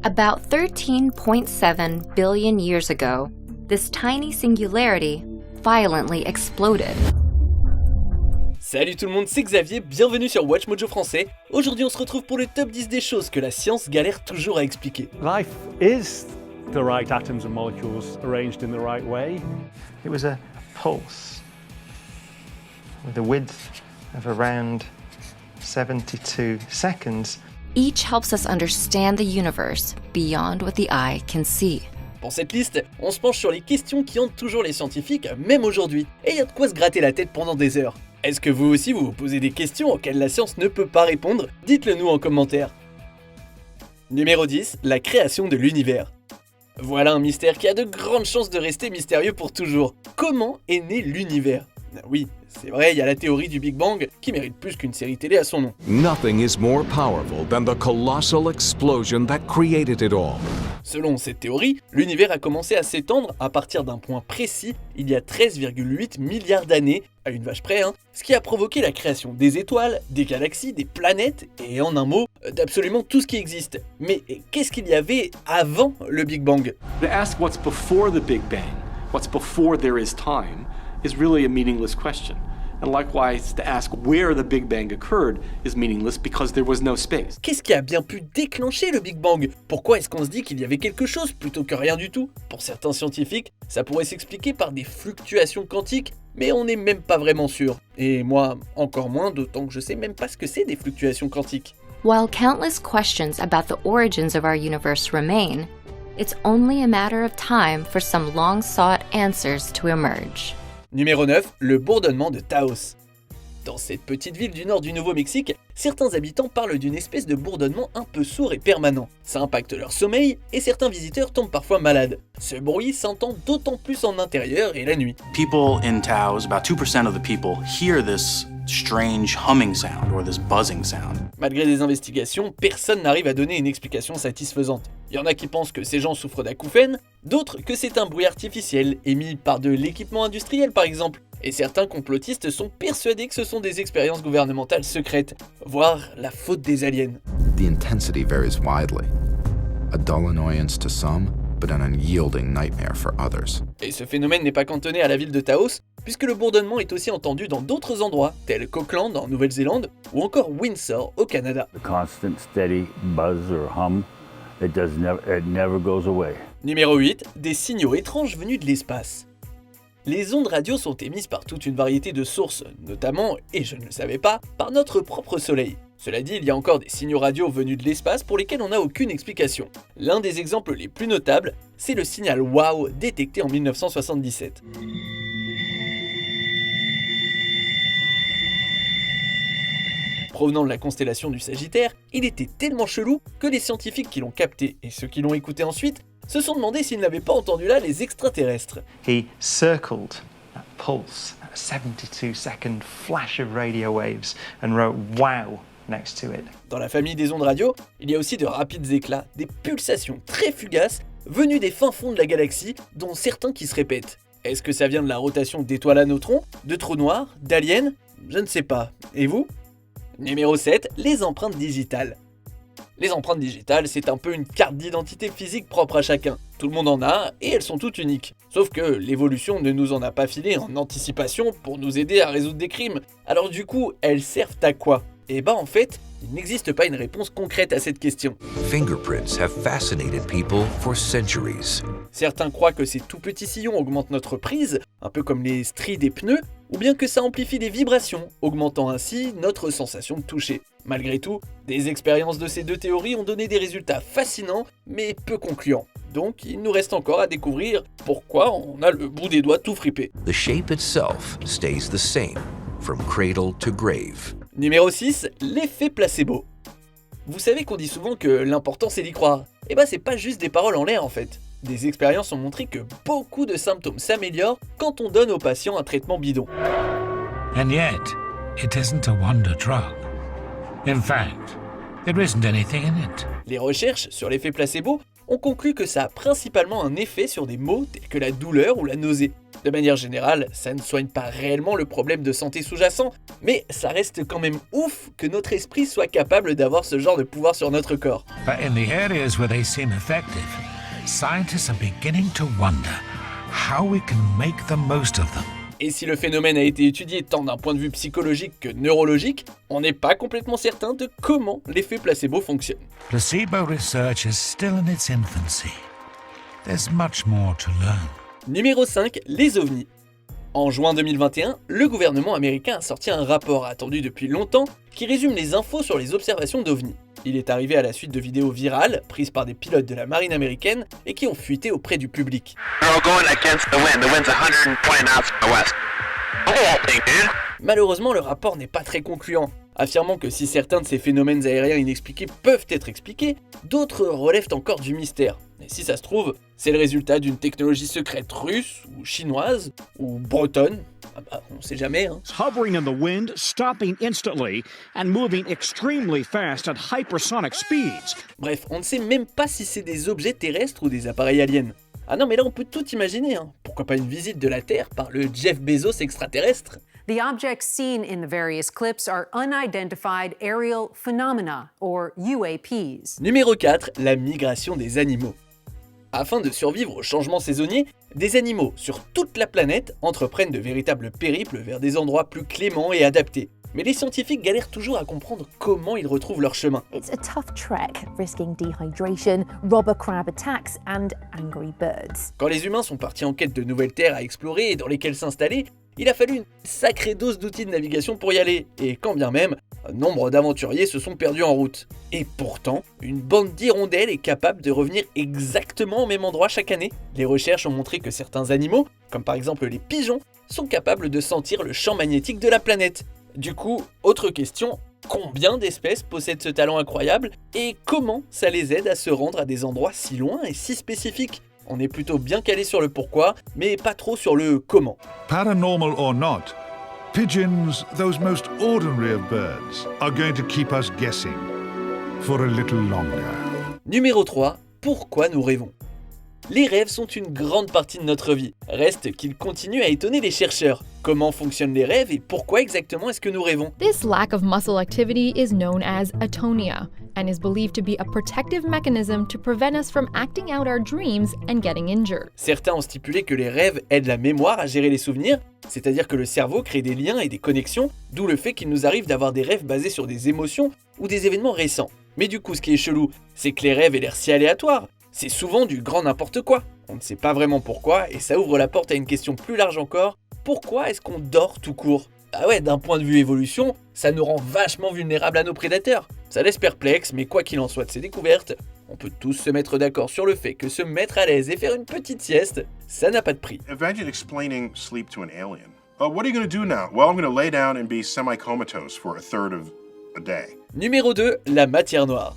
About 13.7 billion years ago, this tiny singularity violently exploded. Salut tout le monde, c'est Xavier, bienvenue sur Watch Mojo français. Aujourd'hui on se retrouve pour le top 10 des choses que la science galère toujours à expliquer. Life is the right atoms and molecules arranged in the right way. It was a pulse with a width of around 72 seconds. Each helps us understand the universe beyond what the eye can see. Pour cette liste, on se penche sur les questions qui hantent toujours les scientifiques, même aujourd'hui. Et il y a de quoi se gratter la tête pendant des heures. Est-ce que vous aussi vous posez des questions auxquelles la science ne peut pas répondre? Dites-le nous en commentaire. Numéro 10, la création de l'univers. Voilà un mystère qui a de grandes chances de rester mystérieux pour toujours. Comment est né l'univers? Oui, c'est vrai, il y a la théorie du Big Bang qui mérite plus qu'une série télé à son nom. Nothing is more powerful than the colossal explosion that created it all. Selon cette théorie, l'univers a commencé à s'étendre à partir d'un point précis il y a 13,8 milliards d'années, à une vache près, ce qui a provoqué la création des étoiles, des galaxies, des planètes et en un mot, d'absolument tout ce qui existe. Mais qu'est-ce qu'il y avait avant le Big Bang? To ask what's before the Big Bang, what's before there is time, is really a meaningless question. And likewise, to ask where the Big Bang occurred is meaningless because there was no space. Qu'est-ce qui a bien pu déclencher le Big Bang? Pourquoi est-ce qu'on se dit qu'il y avait quelque chose plutôt que rien du tout? Pour certains scientifiques, ça pourrait s'expliquer par des fluctuations quantiques, mais on n'est même pas vraiment sûr. Et moi, encore moins, d'autant que je sais même pas ce que c'est des fluctuations quantiques. While countless questions about the origins of our universe remain, it's only a matter of time for some long-sought answers to emerge. Numéro 9, le bourdonnement de Taos. Dans cette petite ville du nord du Nouveau-Mexique, certains habitants parlent d'une espèce de bourdonnement un peu sourd et permanent. Ça impacte leur sommeil et certains visiteurs tombent parfois malades. Ce bruit s'entend d'autant plus en intérieur et la nuit. People in Taos, about 2% of the people, hear this strange humming sound or this buzzing sound. Malgré des investigations, personne n'arrive à donner une explication satisfaisante. Il y en a qui pensent que ces gens souffrent d'acouphènes, d'autres que c'est un bruit artificiel émis par de l'équipement industriel par exemple. Et certains complotistes sont persuadés que ce sont des expériences gouvernementales secrètes, voire la faute des aliens. The intensity varies widely. A dull annoyance to some, but an unyielding nightmare for others. Et ce phénomène n'est pas cantonné à la ville de Taos, puisque le bourdonnement est aussi entendu dans d'autres endroits, tels qu'Auckland en Nouvelle-Zélande ou encore Windsor au Canada. The constant steady buzz or hum, it never goes away. Numéro 8, des signaux étranges venus de l'espace. Les ondes radio sont émises par toute une variété de sources, notamment, et je ne le savais pas, par notre propre Soleil. Cela dit, il y a encore des signaux radio venus de l'espace pour lesquels on n'a aucune explication. L'un des exemples les plus notables, c'est le signal WOW détecté en 1977. Provenant de la constellation du Sagittaire, il était tellement chelou que les scientifiques qui l'ont capté et ceux qui l'ont écouté ensuite se sont demandé s'ils n'avaient pas entendu là les extraterrestres. He circled that pulse, that 72-second flash of radio waves, and wrote "wow" next to it. Dans la famille des ondes radio, il y a aussi de rapides éclats, des pulsations très fugaces venues des fins fonds de la galaxie, dont certains qui se répètent. Est-ce que ça vient de la rotation d'étoiles à neutrons, de trous noirs, d'aliens? Je ne sais pas. Et vous? Numéro 7, les empreintes digitales. Les empreintes digitales, c'est un peu une carte d'identité physique propre à chacun. Tout le monde en a et elles sont toutes uniques. Sauf que l'évolution ne nous en a pas filé en anticipation pour nous aider à résoudre des crimes. Alors du coup, elles servent à quoi? Eh ben en fait, il n'existe pas une réponse concrète à cette question. Fingerprints have fascinated people for centuries. Certains croient que ces tout petits sillons augmentent notre prise, un peu comme les stries des pneus, ou bien que ça amplifie les vibrations, augmentant ainsi notre sensation de toucher. Malgré tout, des expériences de ces deux théories ont donné des résultats fascinants, mais peu concluants. Donc il nous reste encore à découvrir pourquoi on a le bout des doigts tout fripé. The shape itself stays the same, from cradle to grave. Numéro 6, l'effet placebo. Vous savez qu'on dit souvent que l'important c'est d'y croire. Eh ben c'est pas juste des paroles en l'air en fait. Des expériences ont montré que beaucoup de symptômes s'améliorent quand on donne aux patients un traitement bidon. And yet, it isn't a wonder drug. In fact, there isn't anything in it. Les recherches sur l'effet placebo ont conclu que ça a principalement un effet sur des maux tels que la douleur ou la nausée. De manière générale, ça ne soigne pas réellement le problème de santé sous-jacent, mais ça reste quand même ouf que notre esprit soit capable d'avoir ce genre de pouvoir sur notre corps. But in the areas where they seem effective, scientists are beginning to wonder how we can make the most of them. Et si le phénomène a été étudié tant d'un point de vue psychologique que neurologique, on n'est pas complètement certain de comment l'effet placebo fonctionne. Placebo research is still in its infancy. There's much more to learn. Numéro 5, les ovnis. En juin 2021, le gouvernement américain a sorti un rapport attendu depuis longtemps qui résume les infos sur les observations d'ovnis. Il est arrivé à la suite de vidéos virales prises par des pilotes de la marine américaine et qui ont fuité auprès du public. Malheureusement, le rapport n'est pas très concluant, affirmant que si certains de ces phénomènes aériens inexpliqués peuvent être expliqués, d'autres relèvent encore du mystère. Et si ça se trouve, c'est le résultat d'une technologie secrète russe, ou chinoise, ou bretonne. On sait jamais, hein. Hovering in the wind, stopping instantly, and moving extremely fast at hypersonic speeds. Bref, on ne sait même pas si c'est des objets terrestres ou des appareils aliens. Ah non, mais là on peut tout imaginer, hein. Pourquoi pas une visite de la Terre par le Jeff Bezos extraterrestre? The objects seen in the various clips are unidentified aerial phenomena, or UAPs. Numéro 4, la migration des animaux. Afin de survivre aux changements saisonniers, des animaux sur toute la planète entreprennent de véritables périples vers des endroits plus cléments et adaptés. Mais les scientifiques galèrent toujours à comprendre comment ils retrouvent leur chemin. It's a tough trek, risking dehydration, robber crab attacks and angry birds. Quand les humains sont partis en quête de nouvelles terres à explorer et dans lesquelles s'installer, il a fallu une sacrée dose d'outils de navigation pour y aller, et quand bien même, nombre d'aventuriers se sont perdus en route. Et pourtant, une bande d'hirondelles est capable de revenir exactement au même endroit chaque année. Les recherches ont montré que certains animaux, comme par exemple les pigeons, sont capables de sentir le champ magnétique de la planète. Du coup, autre question, combien d'espèces possèdent ce talent incroyable et comment ça les aide à se rendre à des endroits si loin et si spécifiques? On est plutôt bien calé sur le pourquoi, mais pas trop sur le comment. Paranormal or not, pigeons, those most ordinary of birds, are going to keep us guessing for a little longer. Numéro 3, pourquoi nous rêvons? Les rêves sont une grande partie de notre vie. Reste qu'ils continuent à étonner les chercheurs. Comment fonctionnent les rêves et pourquoi exactement est-ce que nous rêvons? This lack of muscle activity is known as atonia and is believed to be a protective mechanism to prevent us from acting out our dreams and getting injured. Certains ont stipulé que les rêves aident la mémoire à gérer les souvenirs, c'est-à-dire que le cerveau crée des liens et des connexions, d'où le fait qu'il nous arrive d'avoir des rêves basés sur des émotions ou des événements récents. Mais du coup, ce qui est chelou, c'est que les rêves aient l'air si aléatoires. C'est souvent du grand n'importe quoi. On ne sait pas vraiment pourquoi, et ça ouvre la porte à une question plus large encore. Pourquoi est-ce qu'on dort tout court? Ah ouais, d'un point de vue évolution, ça nous rend vachement vulnérables à nos prédateurs. Ça laisse perplexe, mais quoi qu'il en soit de ces découvertes, on peut tous se mettre d'accord sur le fait que se mettre à l'aise et faire une petite sieste, ça n'a pas de prix. Imagine explaining sleep to an alien. Oh, what are you going to do now? Well, I'm going to lay down and be semi-comatose for a third of a day. Numéro 2, la matière noire.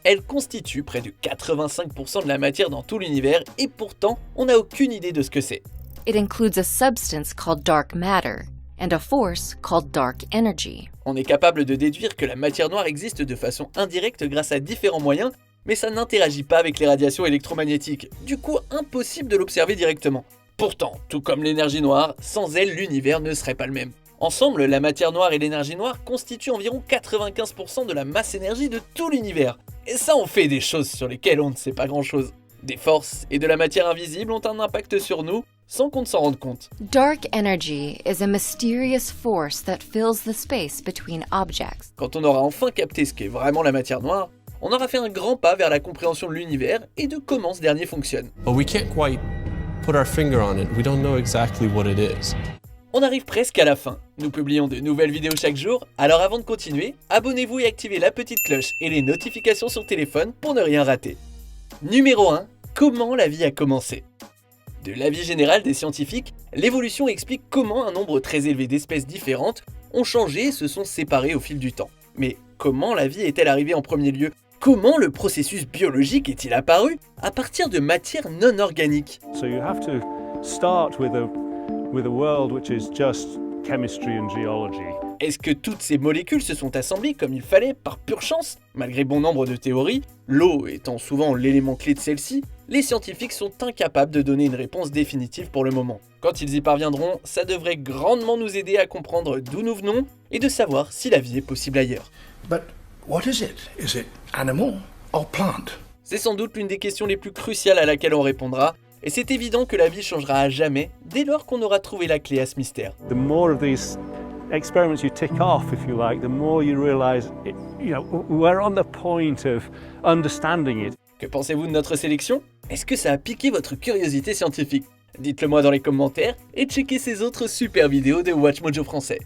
Elle constitue près de 85% de la matière dans tout l'univers et pourtant, on n'a aucune idée de ce que c'est. It includes a substance called dark matter and a force called dark energy. On est capable de déduire que la matière noire existe de façon indirecte grâce à différents moyens, mais ça n'interagit pas avec les radiations électromagnétiques, du coup impossible de l'observer directement. Pourtant, tout comme l'énergie noire, sans elle l'univers ne serait pas le même. Ensemble, la matière noire et l'énergie noire constituent environ 95% de la masse énergie de tout l'univers. Et ça en fait des choses sur lesquelles on ne sait pas grand-chose. Des forces et de la matière invisible ont un impact sur nous, sans qu'on ne s'en rende compte. Dark energy is a mysterious force that fills the space between objects. Quand on aura enfin capté ce qu'est vraiment la matière noire, on aura fait un grand pas vers la compréhension de l'univers et de comment ce dernier fonctionne. But we can't quite put our finger on it. We don't know exactly what it is. On arrive presque à la fin. Nous publions de nouvelles vidéos chaque jour, alors avant de continuer, abonnez-vous et activez la petite cloche et les notifications sur téléphone pour ne rien rater. Numéro 1. Comment la vie a commencé? De l'avis général des scientifiques, l'évolution explique comment un nombre très élevé d'espèces différentes ont changé et se sont séparées au fil du temps. Mais comment la vie est-elle arrivée en premier lieu? Comment le processus biologique est-il apparu à partir de matière non organique? So you have to start with a world which is just chemistry and geology. Est-ce que toutes ces molécules se sont assemblées comme il fallait par pure chance? Malgré bon nombre de théories, l'eau étant souvent l'élément clé de celle-ci, les scientifiques sont incapables de donner une réponse définitive pour le moment. Quand ils y parviendront, ça devrait grandement nous aider à comprendre d'où nous venons et de savoir si la vie est possible ailleurs. But what is it? Is it animal or plant? C'est sans doute l'une des questions les plus cruciales à laquelle on répondra, et c'est évident que la vie changera à jamais dès lors qu'on aura trouvé la clé à ce mystère. The more of these experiments you tick off, if you like, the more you realize, we're on the point of understanding it. Que pensez-vous de notre sélection? Est-ce que ça a piqué votre curiosité scientifique? Dites-le moi dans les commentaires et checkez ces autres super vidéos de WatchMojo français.